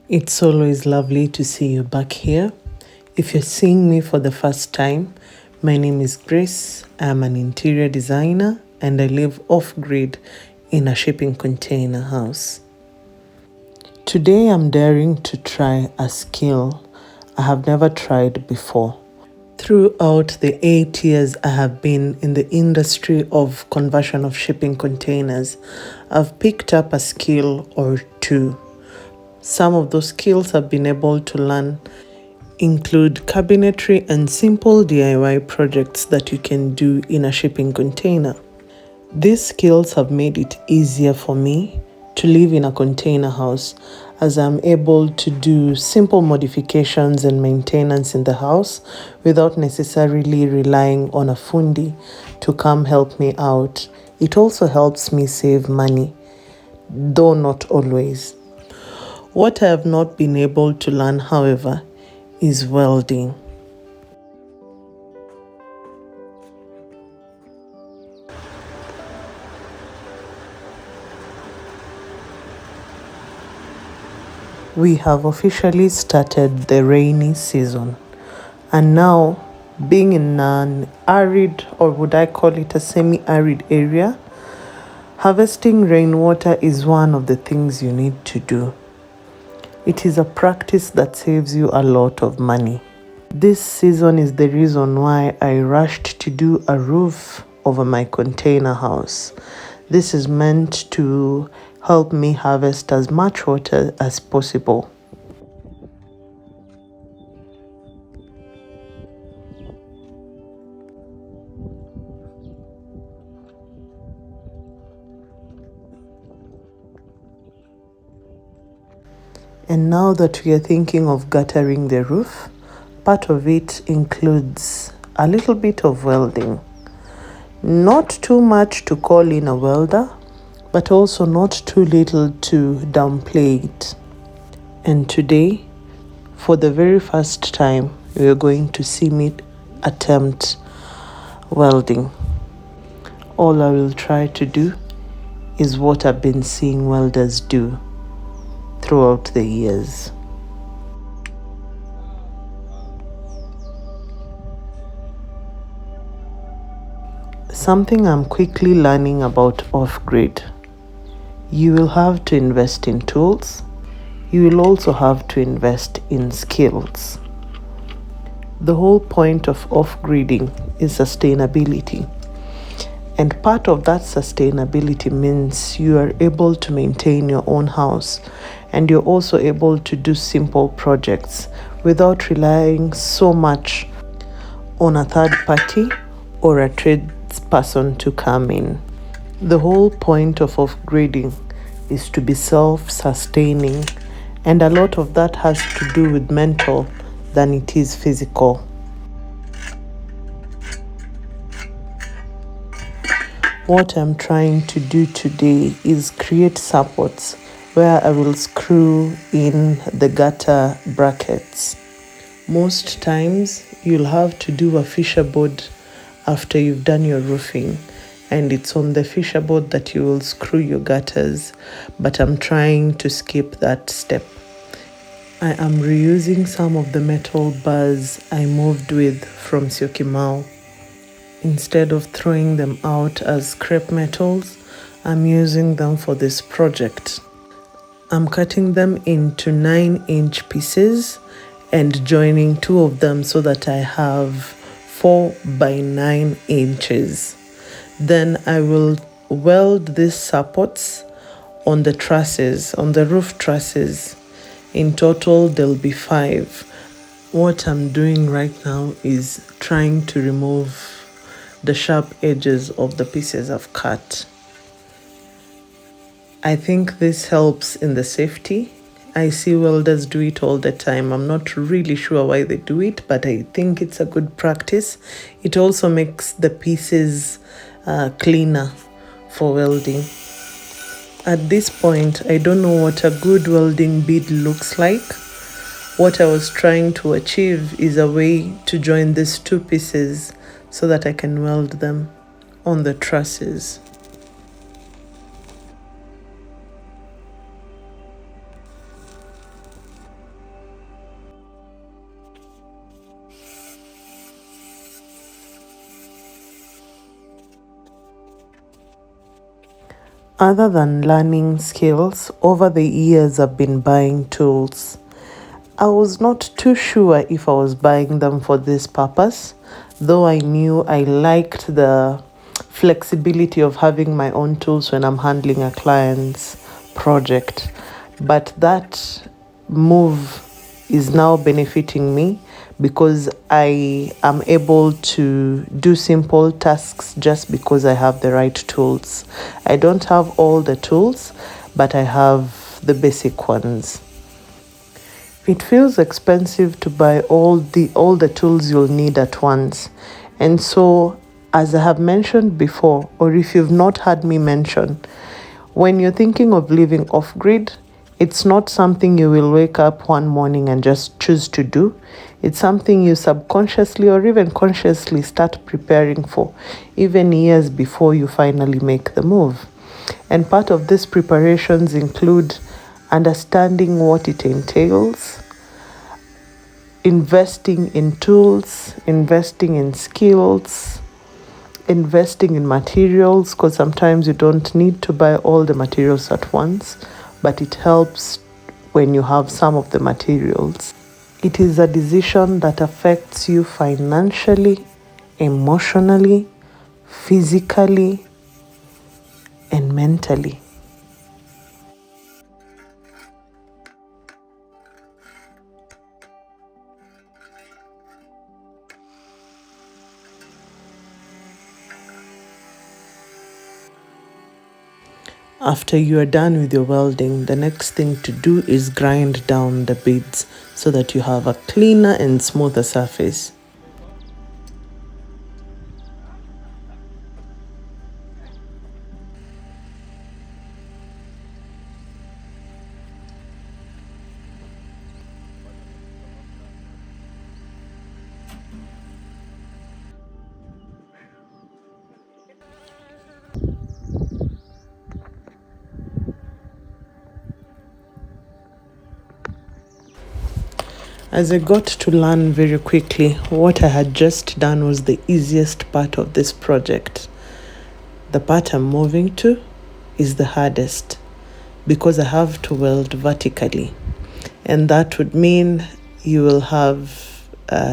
It's always lovely to see you back here. If you're seeing me for the first time, my name is Grace. I'm an interior designer and I live off grid in a shipping container house. Today I'm daring to try a skill I have never tried before. Throughout the 8 years I have been in the industry of conversion of shipping containers, I've picked up a skill or two. Some of those skills I've been able to learn include cabinetry and simple DIY projects that you can do in a shipping container. These skills have made it easier for me to live in a container house as I'm able to do simple modifications and maintenance in the house without necessarily relying on a fundi to come help me out. It also helps me save money, though not always. What I have not been able to learn, however, is welding. We have officially started the rainy season, and now, being in an arid, or would I call it a semi-arid area, harvesting rainwater is one of the things you need to do. It is a practice that saves you a lot of money. This season is the reason why I rushed to do a roof over my container house. This is meant to help me harvest as much water as possible. And now that we are thinking of guttering the roof, part of it includes a little bit of welding. Not too much to call in a welder, but also not too little to downplay it. And today, for the very first time, we are going to see me attempt welding. All I will try to do is what I've been seeing welders do throughout the years. Something I'm quickly learning about off-grid. You will have to invest in tools. You will also have to invest in skills. The whole point of off-gridding is sustainability. And part of that sustainability means you are able to maintain your own house and you're also able to do simple projects without relying so much on a third party or a tradesperson to come in. The whole point of off-gridding is to be self-sustaining, and a lot of that has to do with mental than it is physical. What I'm trying to do today is create supports where I will screw in the gutter brackets. Most times you'll have to do a fisher board after you've done your roofing, and it's on the fisher board that you will screw your gutters, but I'm trying to skip that step. I am reusing some of the metal bars I moved with from Syokimau. Instead of throwing them out as scrap metals, I'm using them for this project. I'm cutting them into 9-inch pieces and joining two of them so that I have 4 by 9 inches. Then I will weld these supports on the trusses, on the roof trusses. In total, there'll be 5. What I'm doing right now is trying to remove the sharp edges of the pieces I've cut. I think this helps in the safety. I see welders do it all the time. I'm not really sure why they do it, but I think it's a good practice. It also makes the pieces cleaner for welding. At this point, I don't know what a good welding bead looks like. What I was trying to achieve is a way to join these two pieces so that I can weld them on the trusses. Other than learning skills, over the years I've been buying tools. I was not too sure if I was buying them for this purpose, though I knew I liked the flexibility of having my own tools when I'm handling a client's project. But that move is now benefiting me because I am able to do simple tasks just because I have the right tools. I don't have all the tools, but I have the basic ones. It feels expensive to buy all the tools you'll need at once. And so, as I have mentioned before, or if you've not had me mention, when you're thinking of living off grid, it's not something you will wake up one morning and just choose to do. It's something you subconsciously or even consciously start preparing for, even years before you finally make the move. And part of these preparations include understanding what it entails, investing in tools, investing in skills, investing in materials, because sometimes you don't need to buy all the materials at once, but it helps when you have some of the materials. It is a decision that affects you financially, emotionally, physically, and mentally. After you are done with your welding, the next thing to do is grind down the beads so that you have a cleaner and smoother surface. As I got to learn very quickly, what I had just done was the easiest part of this project. The part I'm moving to is the hardest because I have to weld vertically. And that would mean you will have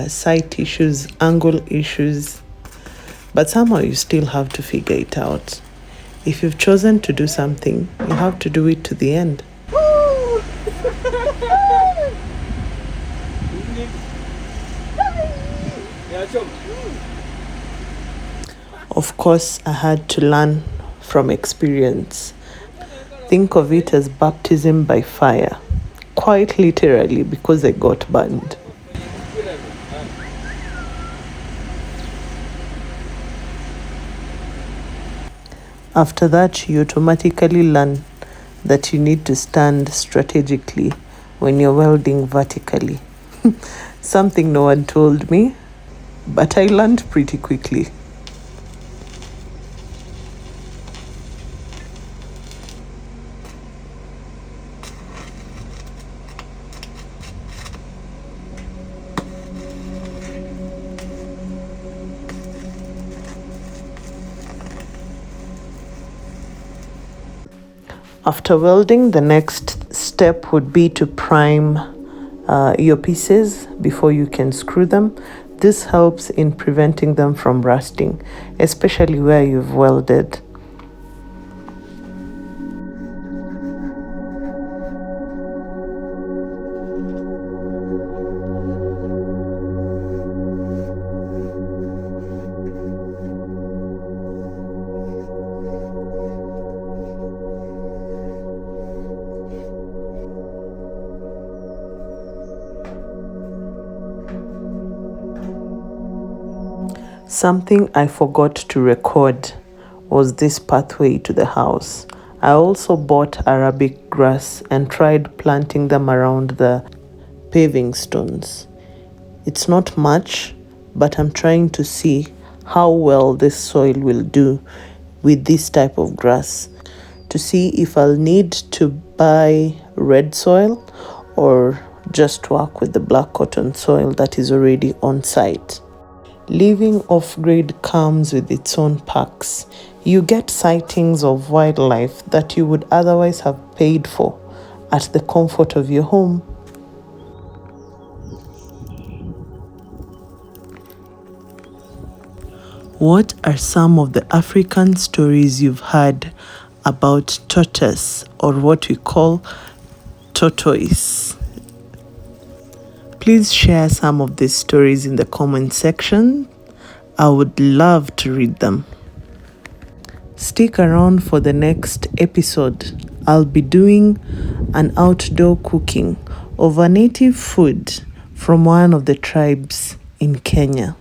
sight issues, angle issues, but somehow you still have to figure it out. If you've chosen to do something, you have to do it to the end. Of course, I had to learn from experience. Think of it as baptism by fire, quite literally, because I got burned. After that, you automatically learn that you need to stand strategically when you're welding vertically. Something no one told me, but I learned pretty quickly. After welding, the next step would be to prime your pieces before you can screw them. This helps in preventing them from rusting, especially where you've welded. Something I forgot to record was this pathway to the house. I also bought Arabic grass and tried planting them around the paving stones. It's not much, but I'm trying to see how well this soil will do with this type of grass, to see if I'll need to buy red soil or just work with the black cotton soil that is already on site. Living off-grid comes with its own perks. You get sightings of wildlife that you would otherwise have paid for at the comfort of your home. What are some of the African stories you've heard about tortoise, or what we call tortoise? Please share some of these stories in the comment section. I would love to read them. Stick around for the next episode. I'll be doing an outdoor cooking of a native food from one of the tribes in Kenya.